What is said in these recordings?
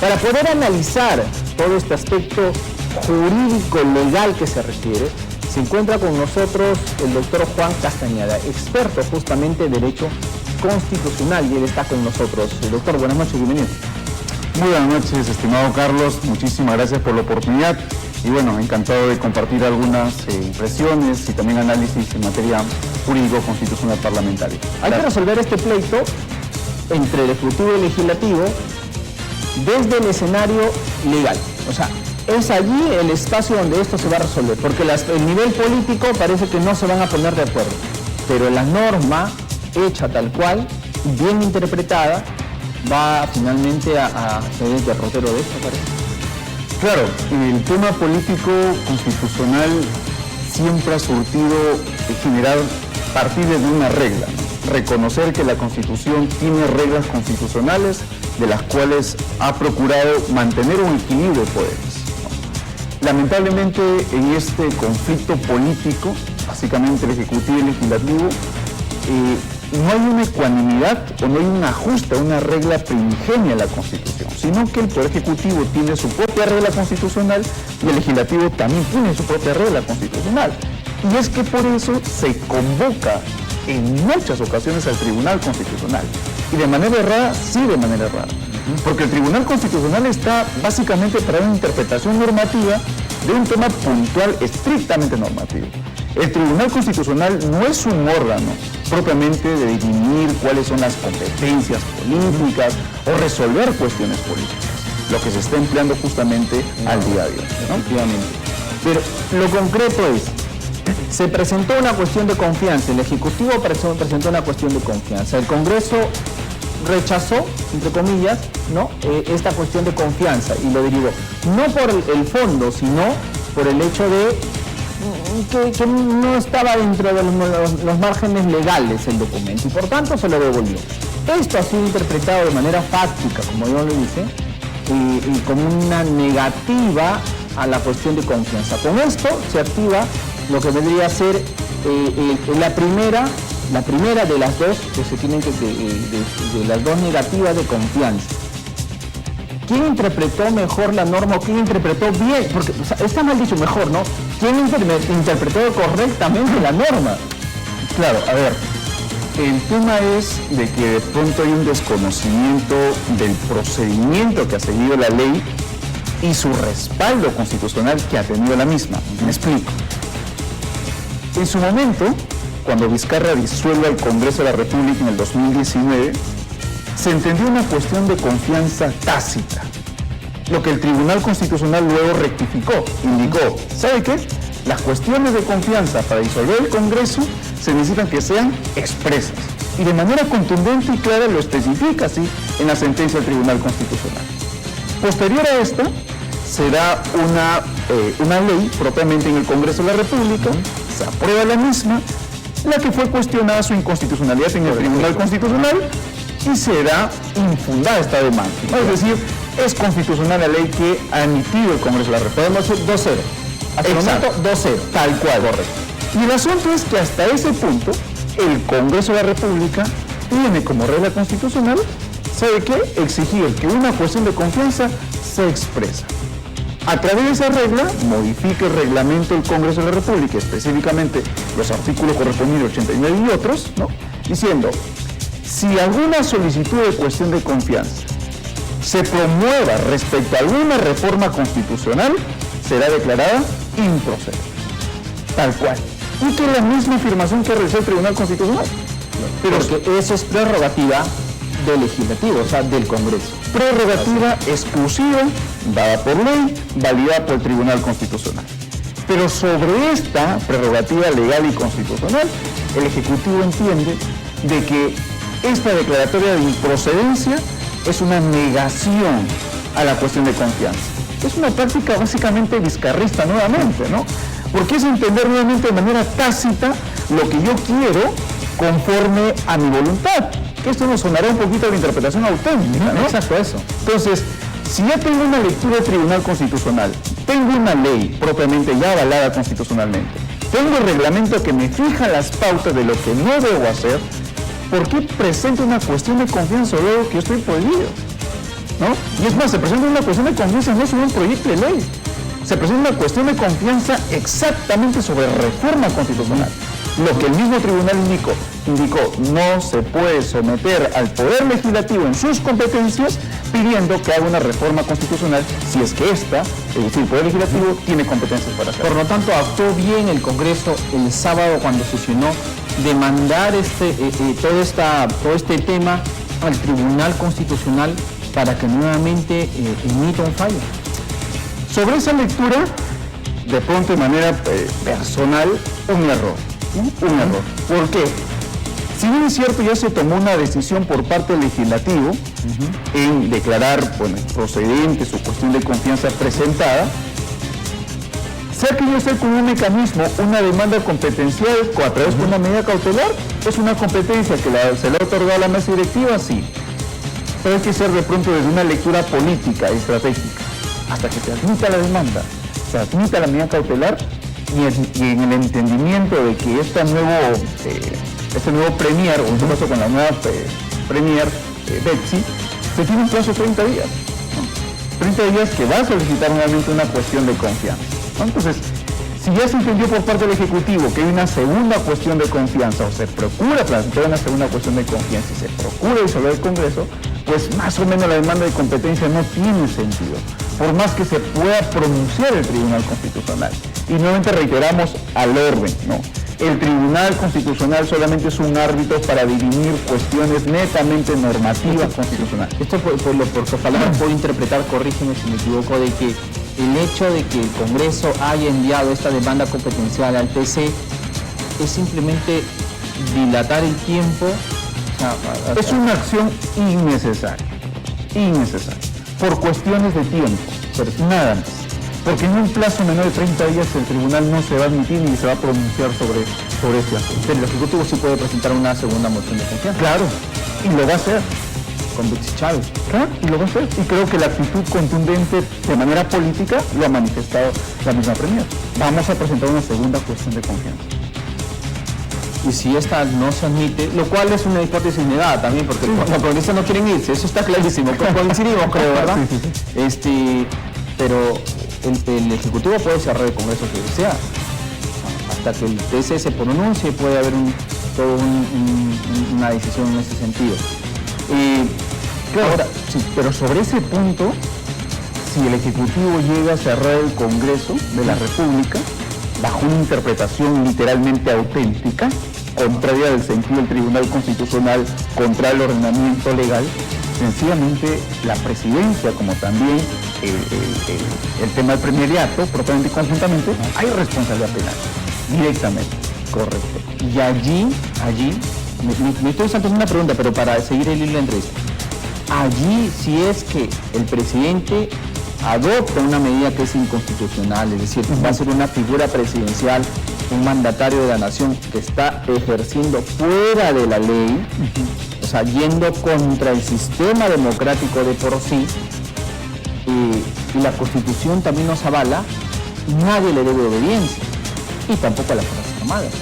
Para poder analizar todo este aspecto jurídico, legal que se refiere, se encuentra con nosotros el doctor Juan Castañeda, experto justamente en Derecho Constitucional, y él está con nosotros. Doctor, buenas noches, bienvenido. Muy buenas noches, estimado Carlos, muchísimas gracias por la oportunidad y bueno, encantado de compartir algunas impresiones y también análisis en materia jurídico-constitucional parlamentaria. Hay que resolver este pleito entre el Ejecutivo y el Legislativo desde el escenario legal. O sea, es allí el espacio donde esto se va a resolver, porque el nivel político parece que no se van a poner de acuerdo, pero la norma hecha tal cual, bien interpretada, va finalmente a ser el derrotero de esto, parece. Claro, el tema político constitucional siempre ha surtido generar partir de una regla, ¿no? Reconocer que la Constitución tiene reglas constitucionales de las cuales ha procurado mantener un equilibrio de poderes, ¿no? Lamentablemente, en este conflicto político, básicamente el Ejecutivo y el Legislativo, no hay una ecuanimidad o no hay un ajuste a una regla primigenia de la Constitución, sino que el Poder Ejecutivo tiene su propia regla constitucional y el Legislativo también tiene su propia regla constitucional. Y es que por eso se convoca en muchas ocasiones al Tribunal Constitucional. Y de manera errada, sí, de manera errada. Porque el Tribunal Constitucional está básicamente para una interpretación normativa de un tema puntual estrictamente normativo. El Tribunal Constitucional no es un órgano propiamente de definir cuáles son las competencias políticas o resolver cuestiones políticas, lo que se está empleando justamente al día de hoy, ¿no? Efectivamente. Pero lo concreto es, se presentó una cuestión de confianza, el Ejecutivo presentó una cuestión de confianza, el Congreso rechazó, entre comillas, ¿no? Esta cuestión de confianza y lo derivó, no por el fondo, sino por el hecho de que no estaba dentro de los márgenes legales el documento y por tanto se lo devolvió. Esto ha sido interpretado de manera fáctica, como yo lo hice, y como una negativa a la cuestión de confianza. Con esto se activa lo que vendría a ser la primera de las dos que se tienen que de las dos negativas de confianza. ¿Quién interpretó mejor la norma o quién interpretó bien? Porque o sea, está mal dicho mejor, ¿no? ¿Quién interpretó correctamente la norma? Claro, a ver, el tema es de que de pronto hay un desconocimiento del procedimiento que ha seguido la ley y su respaldo constitucional que ha tenido la misma. Me explico. En su momento, cuando Vizcarra disuelve al Congreso de la República en el 2019, se entendió una cuestión de confianza tácita, lo que el Tribunal Constitucional luego rectificó, indicó, ¿sabe qué? Las cuestiones de confianza para disolver el Congreso se necesitan que sean expresas, y de manera contundente y clara lo especifica así en la sentencia del Tribunal Constitucional. Posterior a esta, se da una ley propiamente en el Congreso de la República, se aprueba la misma, la que fue cuestionada su inconstitucionalidad en el Tribunal Constitucional, y será infundada esta demanda. Es decir, es constitucional la ley que ha emitido el Congreso de la República. Podemos decir 2-0. Hasta el momento 2-0. Tal cual. Correcto. Y el asunto es que hasta ese punto, el Congreso de la República tiene como regla constitucional, ¿sabe qué? Exigir que una cuestión de confianza se expresa. A través de esa regla, modifica el reglamento del Congreso de la República, específicamente los artículos correspondientes 89 y otros, ¿no? Diciendo, si alguna solicitud de cuestión de confianza se promueva respecto a alguna reforma constitucional, será declarada improcedente. Tal cual. Y que la misma afirmación que realizó el Tribunal Constitucional. Pero porque eso es prerrogativa del Legislativo, o sea, del Congreso. Prerrogativa exclusiva, dada por ley, validada por el Tribunal Constitucional. Pero sobre esta prerrogativa legal y constitucional, el Ejecutivo entiende de que esta declaratoria de improcedencia es una negación a la cuestión de confianza. Es una práctica básicamente vizcarrista nuevamente, ¿no? Porque es entender nuevamente de manera tácita lo que yo quiero conforme a mi voluntad. Que esto nos sonará un poquito a la interpretación auténtica, ¿no? Exacto, eso. Entonces, si ya tengo una lectura del Tribunal Constitucional, tengo una ley propiamente ya avalada constitucionalmente, tengo el reglamento que me fija las pautas de lo que no debo hacer, ¿por qué presento una cuestión de confianza luego que yo estoy prohibido? ¿no? Y es más, se presenta una cuestión de confianza no sobre un proyecto de ley, se presenta una cuestión de confianza exactamente sobre reforma constitucional. Lo que el mismo tribunal indicó, no se puede someter al Poder Legislativo en sus competencias pidiendo que haga una reforma constitucional si es que esta, es decir, el Poder Legislativo, tiene competencias para hacerlo. Por lo tanto, actuó bien el Congreso el sábado cuando sesionó de mandar todo este tema al Tribunal Constitucional para que nuevamente emita un fallo. Sobre esa lectura, de pronto de manera personal, un error. Un error. ¿Por qué? Si bien es cierto, ya se tomó una decisión por parte del legislativo en declarar procedente su cuestión de confianza presentada, se ha querido hacer con un mecanismo una demanda competencial a través de una medida cautelar. Es una competencia que se le ha otorgado a la mesa directiva, sí. Pero hay que ser de pronto desde una lectura política y estratégica. Hasta que se admita la demanda, se admita la medida cautelar, y en el entendimiento de que este nuevo Premier, o en este caso con la nueva Premier, Betsy, se tiene un plazo de 30 días. ¿No? 30 días que va a solicitar nuevamente una cuestión de confianza. ¿No? Entonces, si ya se entendió por parte del Ejecutivo que hay una segunda cuestión de confianza, o se procura plantear una segunda cuestión de confianza y se procura disolver el Congreso, pues más o menos la demanda de competencia no tiene sentido, por más que se pueda pronunciar el Tribunal Constitucional. Y nuevamente reiteramos al orden, ¿no? El Tribunal Constitucional solamente es un árbitro para dirimir cuestiones netamente normativas constitucionales. Esto por tu palabra puedo interpretar, corrígeme si me equivoco, de que el hecho de que el Congreso haya enviado esta demanda competencial al TC es simplemente dilatar el tiempo. Es una acción innecesaria, por cuestiones de tiempo, pero nada más. Porque en un plazo menor de 30 días el tribunal no se va a admitir ni se va a pronunciar sobre este asunto. Pero el Ejecutivo sí puede presentar una segunda moción de confianza. Claro, y lo va a hacer. Con Betsy Chávez. Claro, y lo va a hacer. Y creo que la actitud contundente de manera política lo ha manifestado la misma Premier. Vamos a presentar una segunda cuestión de confianza. Y si esta no se admite, lo cual es una hipótesis negada también, porque los congresistas no quieren irse, eso está clarísimo, coincidimos creo, ¿verdad? Sí. Pero el Ejecutivo puede cerrar el Congreso que desea, hasta que el TC se pronuncie puede haber una decisión en ese sentido. Claro, ahora, sí, pero sobre ese punto, si el Ejecutivo llega a cerrar el Congreso de la República, bajo una interpretación literalmente auténtica, contraria del sentido del Tribunal Constitucional, contra el ordenamiento legal, sencillamente la presidencia, como también el tema del premieriato, propiamente conjuntamente, hay responsabilidad penal, directamente. Correcto. Y allí, me estoy saltando una pregunta, pero para seguir el hilo de entrevista. Allí, si es que el presidente adopta una medida que es inconstitucional, es decir, va a ser una figura presidencial, un mandatario de la nación que está ejerciendo fuera de la ley, o sea, yendo contra el sistema democrático de por sí, y la Constitución también nos avala, nadie le debe obediencia, y tampoco a las Fuerzas Armadas.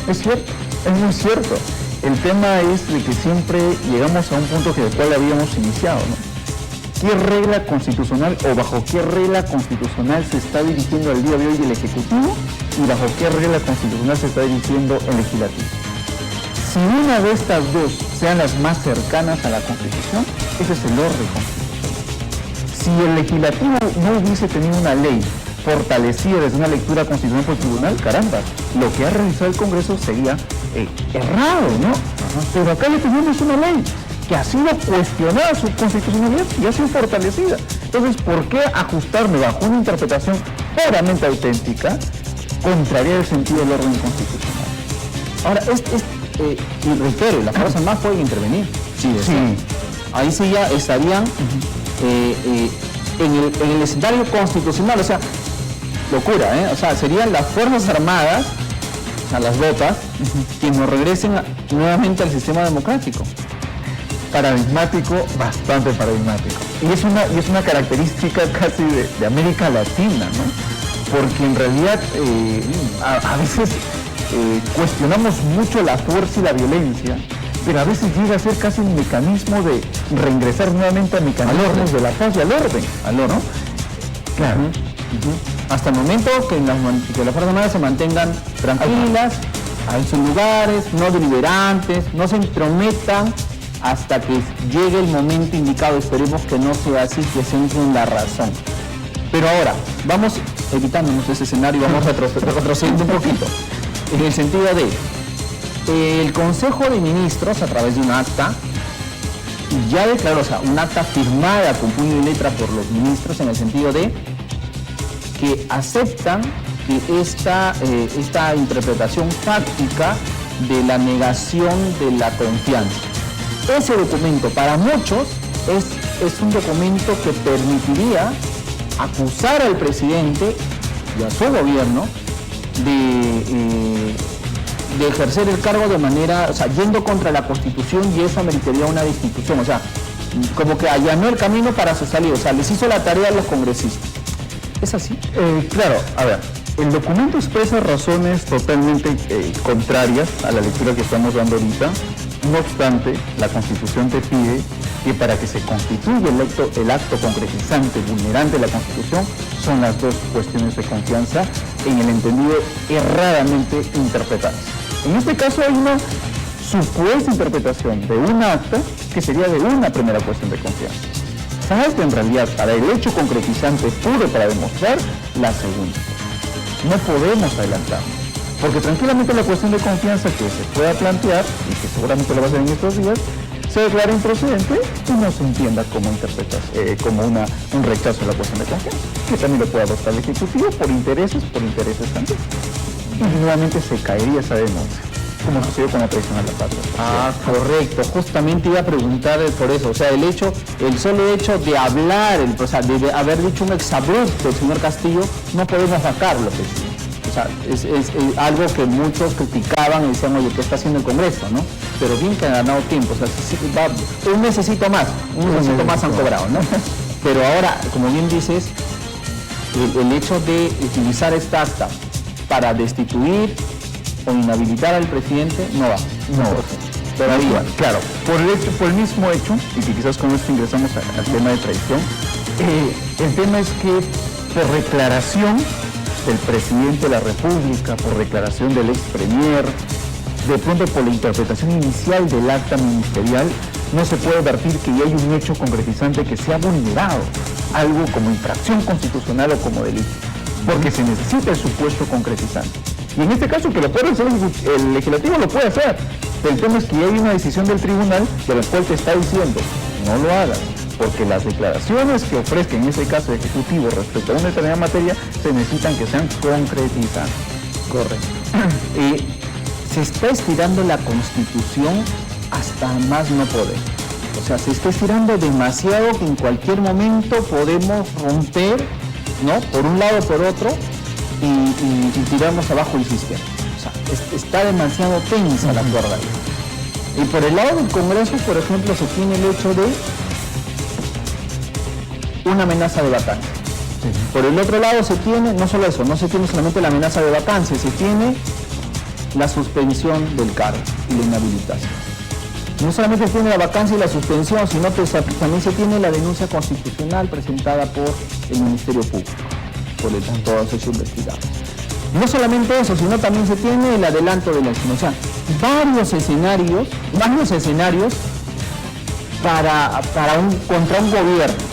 Es cierto, es muy cierto. El tema es de que siempre llegamos a un punto del cual habíamos iniciado, ¿no? ¿Qué regla constitucional o bajo qué regla constitucional se está dirigiendo el día de hoy el Ejecutivo y bajo qué regla constitucional se está dirigiendo el Legislativo? Si una de estas dos sean las más cercanas a la Constitución, ese es el orden constitucional. Si el Legislativo no hubiese tenido una ley fortalecida desde una lectura constitucional por el Tribunal, caramba, lo que ha realizado el Congreso sería errado, ¿no? Pero acá le tenemos una ley que ha sido cuestionada su constitucionalidad y ha sido fortalecida. Entonces, ¿por qué ajustarme bajo una interpretación puramente auténtica, contraria al sentido del orden constitucional? Ahora, y reitero, las Fuerzas Armadas pueden intervenir. Sí. Ahí sí ya estarían en el escenario constitucional, o sea, locura, ¿eh? O sea, serían las Fuerzas Armadas, a las botas, quienes nos regresen nuevamente al sistema democrático. Paradigmático, bastante paradigmático. Y es una característica casi de América Latina, ¿no? Porque en realidad a veces cuestionamos mucho la fuerza y la violencia, pero a veces llega a ser casi un mecanismo de reingresar nuevamente a mecanismos de la paz y al orden. ¿no? Claro. Hasta el momento que las Fuerzas Armadas se mantengan tranquilas, en sus lugares, no deliberantes, no se entrometan hasta que llegue el momento indicado. Esperemos que no sea así, que se entre en la razón. Pero ahora, vamos evitándonos ese escenario, vamos retrocediendo un poquito, en el sentido de el Consejo de Ministros, a través de un acta, ya declaró, o sea, un acta firmada con puño y letra por los ministros, en el sentido de que aceptan que esta interpretación fáctica de la negación de la confianza. Ese documento para muchos es un documento que permitiría acusar al presidente y a su gobierno de ejercer el cargo de manera, o sea, yendo contra la Constitución, y eso ameritaría una destitución, o sea, como que allanó el camino para su salida, o sea, les hizo la tarea a los congresistas. ¿Es así? Claro, a ver, el documento expresa razones totalmente contrarias a la lectura que estamos dando ahorita. No obstante, la Constitución te pide que para que se constituya el acto concretizante vulnerante de la Constitución son las dos cuestiones de confianza en el entendido erradamente interpretadas. En este caso hay una supuesta interpretación de un acta que sería de una primera cuestión de confianza. Falta en realidad para el hecho concretizante puro para demostrar la segunda. No podemos adelantarnos, porque tranquilamente la cuestión de confianza que se pueda plantear, y que seguramente lo va a hacer en estos días, se declara improcedente y no se entienda como como un rechazo a la cuestión de confianza, que también lo puede adoptar el Ejecutivo por intereses también. Y nuevamente se caería esa denuncia, como sucedió con la traición a la patria. Correcto, justamente iba a preguntar por eso, o sea, el solo hecho de hablar, o sea, de haber dicho un exabrupto del señor Castillo, no podemos sacarlo, presidente. O sea, es algo que muchos criticaban y decían, oye, ¿qué está haciendo el Congreso, no? Pero bien que han ganado tiempo, o sea, un necesito más han cobrado, ¿no? Pero ahora, como bien dices, el hecho de utilizar esta acta para destituir o inhabilitar al presidente no va. Todavía, claro, por el mismo hecho, y que quizás con esto ingresamos al tema de traición, el tema es que por declaración del presidente de la República, por declaración del ex premier, de pronto por la interpretación inicial del acta ministerial, no se puede advertir que ya hay un hecho concretizante que se ha vulnerado, algo como infracción constitucional o como delito, porque se necesita el supuesto concretizante. Y en este caso, que lo puede hacer el legislativo, lo puede hacer. El tema es que hay una decisión del tribunal de la cual te está diciendo, no lo hagas, porque las declaraciones que ofrezca en este caso el Ejecutivo respecto a una determinada materia se necesitan que sean concretizantes. Correcto. Se está estirando la Constitución hasta más no poder. O sea, se está estirando demasiado que en cualquier momento podemos romper, ¿no? Por un lado o por otro, y tirarnos abajo el sistema. O sea, está demasiado tensa la cuerda. Y por el lado del Congreso, por ejemplo, se tiene el hecho de una amenaza de vacancia. Por el otro lado se tiene, no solo eso, no se tiene solamente la amenaza de vacancia, se tiene la suspensión del cargo y la inhabilitación. No solamente se tiene la vacancia y la suspensión, sino que también se tiene la denuncia constitucional presentada por el Ministerio Público, por el todos esos investigados. No solamente eso, sino también se tiene el adelanto de la elección. O sea, varios escenarios contra un gobierno.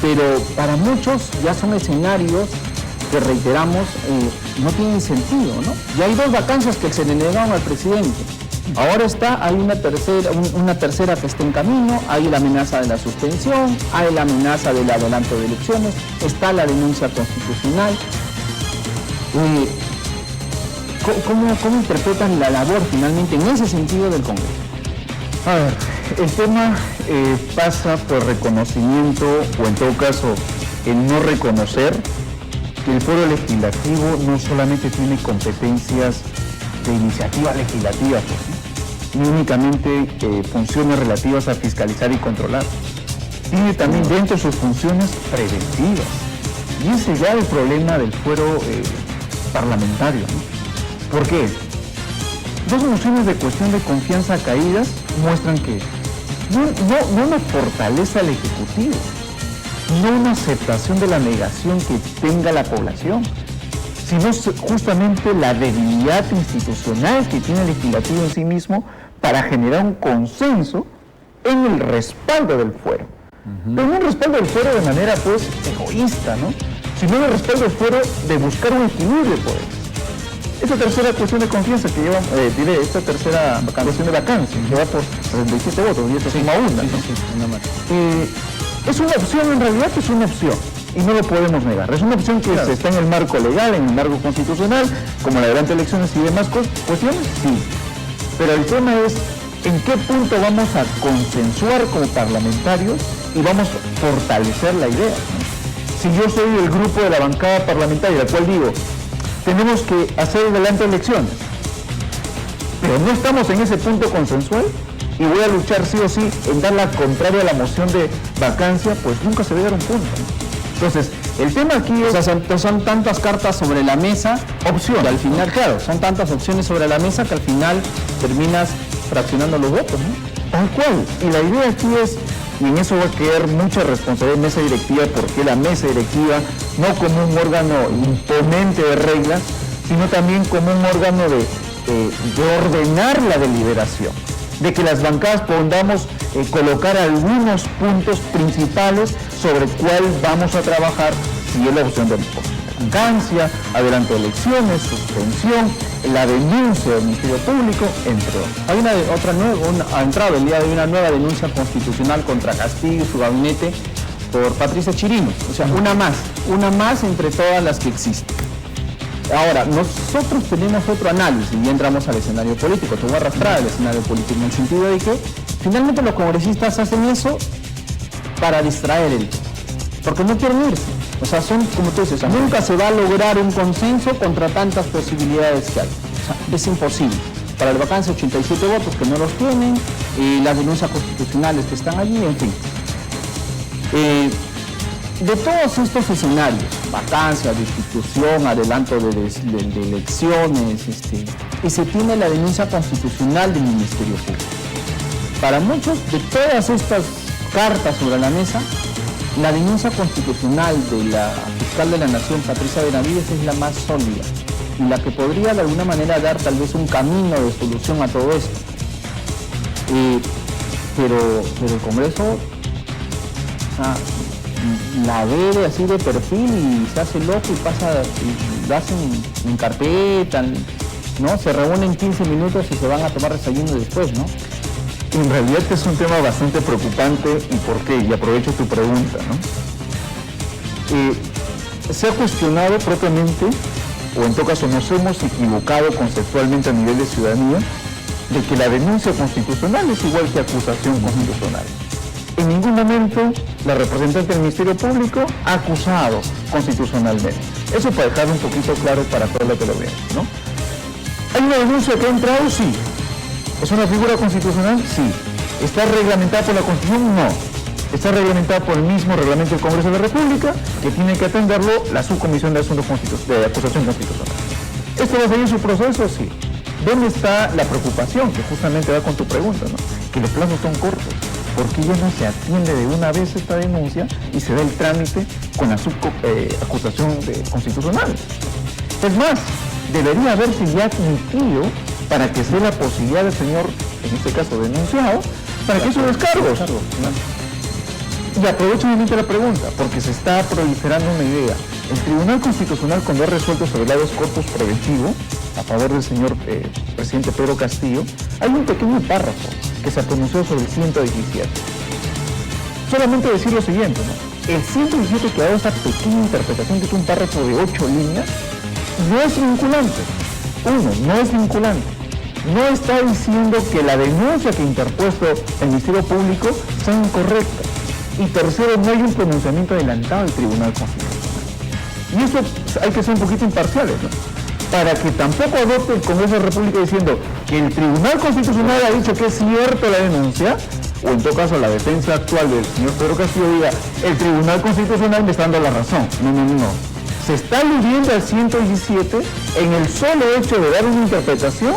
Pero para muchos ya son escenarios que, reiteramos, no tienen sentido, ¿no? Ya hay dos vacancias que se le negaron al presidente. Ahora hay una tercera que está en camino, hay la amenaza de la suspensión, hay la amenaza del adelanto de elecciones, está la denuncia constitucional. ¿Cómo interpretan la labor finalmente en ese sentido del Congreso? A ver, el tema pasa por reconocimiento, o en todo caso, el no reconocer que el Foro Legislativo no solamente tiene competencias de iniciativa legislativa, ni únicamente funciones relativas a fiscalizar y controlar. Tiene también dentro de sus funciones preventivas. Y ese ya es el problema del fuero parlamentario, ¿no? ¿Por qué? dos mociones de cuestión de confianza caídas muestran que no una fortaleza al Ejecutivo, no una aceptación de la negación que tenga la población, sino justamente la debilidad institucional que tiene el legislativo en sí mismo para generar un consenso en el respaldo del fuero. Pero no un respaldo del fuero de manera pues egoísta, ¿no? Sino el respaldo del fuero de buscar un equilibrio de poderes. Esta tercera cuestión de confianza que lleva, esta tercera cuestión de vacancia, que va por 67 votos, y esto suma una, ¿no? Es una opción, en realidad es una opción, y no lo podemos negar. Es una opción que está en el marco legal, en el marco constitucional, como la de elecciones y demás cuestiones, sí. Pero el tema es en qué punto vamos a consensuar como parlamentarios y vamos a fortalecer la idea, ¿no? Si yo soy el grupo de la bancada parlamentaria, al cual digo, tenemos que hacer adelante elecciones, pero no estamos en ese punto consensual y voy a luchar sí o sí en dar la contraria a la moción de vacancia, pues nunca se va a dar un punto, ¿no? Entonces, el tema aquí es... O sea, son tantas cartas sobre la mesa, opciones, que al final, claro, son tantas opciones sobre la mesa que al final terminas fraccionando los votos, ¿no? Tal cual. Y la idea aquí es, y en eso va a quedar mucha responsabilidad de mesa directiva, porque la mesa directiva, no como un órgano imponente de reglas, sino también como un órgano de ordenar la deliberación, de que las bancadas podamos colocar algunos puntos principales sobre cuál vamos a trabajar, si es la opción de vacancia, adelanto de elecciones, suspensión, la denuncia del Ministerio Público, entre otros. Hay ha entrado el día de hoy una nueva denuncia constitucional contra Castillo y su gabinete por Patricia Chirinos. O sea, una más entre todas las que existen. Ahora, nosotros tenemos otro análisis y entramos al escenario político. Te voy a arrastrar al escenario político en el sentido de que finalmente los congresistas hacen eso para distraer el tema, porque no quieren irse. O sea, son, como tú dices, nunca se va a lograr un consenso contra tantas posibilidades que hay. O sea, es imposible. Para el vacancia 87 votos que no los tienen, y las denuncias constitucionales que están allí, en fin. De todos estos escenarios, vacancia, destitución, adelanto de elecciones, y se tiene la denuncia constitucional del Ministerio Público. Para muchos, de todas estas cartas sobre la mesa, la denuncia constitucional de la fiscal de la Nación, Patricia Benavides, es la más sólida y la que podría de alguna manera dar tal vez un camino de solución a todo esto. Pero el Congreso la ve así de perfil y se hace loco y pasa, y lo hacen en carpeta, ¿no? Se reúnen 15 minutos y se van a tomar desayuno después, ¿no? En realidad es un tema bastante preocupante. ¿Y por qué? Y aprovecho tu pregunta, ¿no? Se ha cuestionado propiamente, o en todo caso nos hemos equivocado conceptualmente a nivel de ciudadanía, de que la denuncia constitucional es igual que acusación constitucional. En ningún momento la representante del Ministerio Público ha acusado constitucionalmente. Eso para dejar un poquito claro para todo lo que lo vean, ¿no? ¿Hay una denuncia que ha entrado? Sí. ¿Es una figura constitucional? Sí. ¿Está reglamentada por la Constitución? No. Está reglamentada por el mismo reglamento del Congreso de la República, que tiene que atenderlo la Subcomisión de Asuntos de Acusación Constitucional. ¿Esto va a seguir su proceso? Sí. ¿Dónde está la preocupación? Que justamente va con tu pregunta, ¿no? Que los plazos son cortos. ¿Por qué ya no se atiende de una vez esta denuncia y se da el trámite con la acusación constitucional? Es más, debería haberse ya admitido para que sea la posibilidad del señor, en este caso denunciado, para que esos descargos. Y aprovecho obviamente la pregunta, porque se está proliferando una idea. El Tribunal Constitucional, cuando ha resuelto sobre el habeas corpus preventivo a favor del señor presidente Pedro Castillo, hay un pequeño párrafo que se pronunció sobre el 117. Solamente decir lo siguiente, ¿no? El 117 que ha dado esa pequeña interpretación, que es un párrafo de 8 líneas, no es vinculante. Uno, no es vinculante. No está diciendo que la denuncia que ha interpuesto el Ministerio Público sea incorrecta. Y tercero, no hay un pronunciamiento adelantado del Tribunal Constitucional. Y eso hay que ser un poquito imparciales, ¿no? Para que tampoco adopte el Congreso de la República diciendo que el Tribunal Constitucional ha dicho que es cierta la denuncia, o en todo caso la defensa actual del señor Pedro Castillo diga, el Tribunal Constitucional me está dando la razón. No. Se está aludiendo al 117 en el solo hecho de dar una interpretación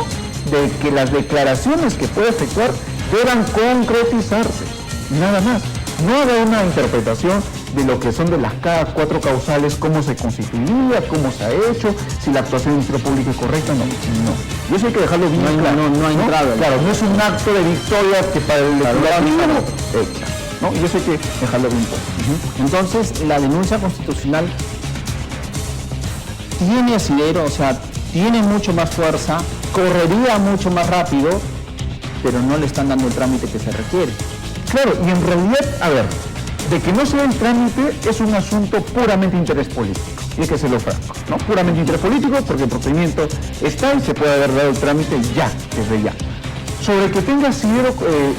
de que las declaraciones que puede efectuar deban concretizarse, nada más. No haga una interpretación de lo que son de las cada 4 causales, cómo se constituiría, cómo se ha hecho, si la actuación del Ministerio Público es correcta, no. Y eso hay que dejarlo bien claro. No ha entrado. Claro, no es un acto de victoria que para el legislativo, ¿no? Y eso hay que dejarlo bien claro. Entonces, la denuncia constitucional tiene asidero, o sea, tiene mucho más fuerza, correría mucho más rápido, pero no le están dando el trámite que se requiere. Claro, y en realidad, a ver, de que no se dé el trámite es un asunto puramente interés político, y hay que serlo franco, ¿no? Puramente interés político, porque el procedimiento está y se puede haber dado el trámite ya, desde ya. Sobre que tenga asidero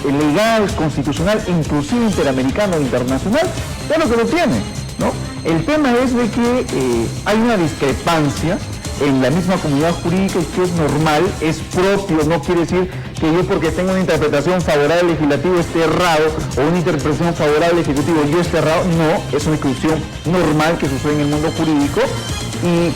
legal, constitucional, inclusive interamericano e internacional, claro que lo tiene, ¿no? El tema es de que hay una discrepancia en la misma comunidad jurídica, que es normal, es propio, no quiere decir que yo porque tengo una interpretación favorable al legislativo esté errado, o una interpretación favorable al ejecutivo yo esté errado. No, es una discusión normal que sucede en el mundo jurídico, y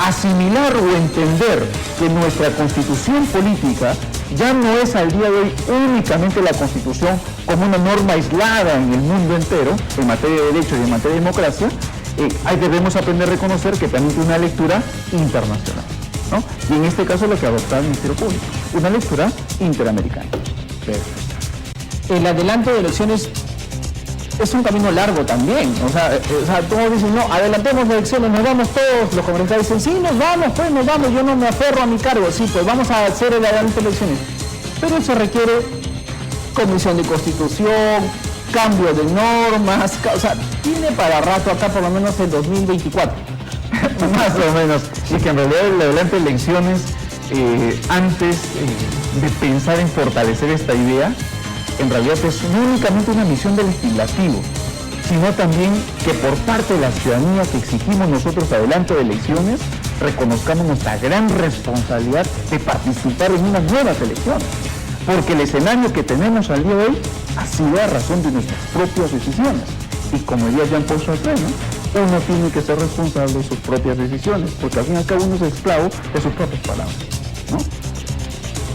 asimilar o entender que nuestra constitución política ya no es al día de hoy únicamente la constitución como una norma aislada en el mundo entero, en materia de derecho y en materia de democracia. Debemos aprender a reconocer que también tiene una lectura internacional, ¿no? Y en este caso lo que adopta el Ministerio Público, una lectura interamericana. Perfecto. El adelanto de elecciones es un camino largo también, o sea todos dicen, no, adelantemos las elecciones, nos vamos todos, los congresistas dicen, sí, nos vamos, pues nos vamos, yo no me aferro a mi cargo, sí, pues vamos a hacer el adelanto de elecciones, pero eso requiere comisión de constitución, cambio de normas, o sea, tiene para rato acá por lo menos el 2024. Más o menos, y que en realidad el adelanto de elecciones, antes de pensar en fortalecer esta idea, en realidad es no únicamente una misión del legislativo, sino también que por parte de la ciudadanía que exigimos nosotros adelanto de elecciones, reconozcamos nuestra gran responsabilidad de participar en unas nuevas elecciones. Porque el escenario que tenemos al día de hoy ha sido a razón de nuestras propias decisiones. Y como diría Jean-Paul Sartre, ¿no? Uno tiene que ser responsable de sus propias decisiones, porque al fin y al cabo uno es esclavo de sus propias palabras, ¿no?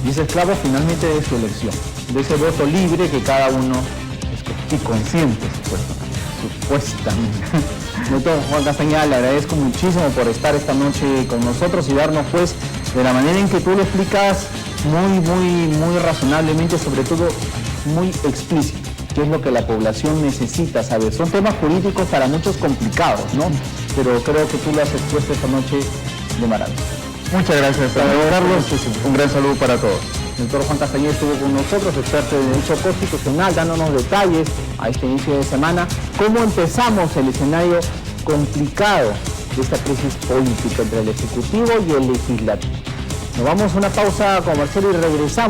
Y es esclavo finalmente de su elección, de ese voto libre que cada uno escoge. Y consciente, supuestamente. Doctor Juan Castañeda, le agradezco muchísimo por estar esta noche con nosotros y darnos, pues, de la manera en que tú lo explicas, muy razonablemente, sobre todo muy explícito, qué es lo que la población necesita saber. Son temas jurídicos para muchos complicados, ¿no? Pero creo que tú lo has expuesto esta noche de maravilla. Muchas gracias, Carlos. Un gran saludo para todos. El doctor Juan Castañeda estuvo con nosotros, experto en Derecho Constitucional, dándonos detalles a este inicio de semana, cómo empezamos el escenario complicado de esta crisis política entre el Ejecutivo y el Legislativo. Nos vamos a una pausa comercial y regresamos.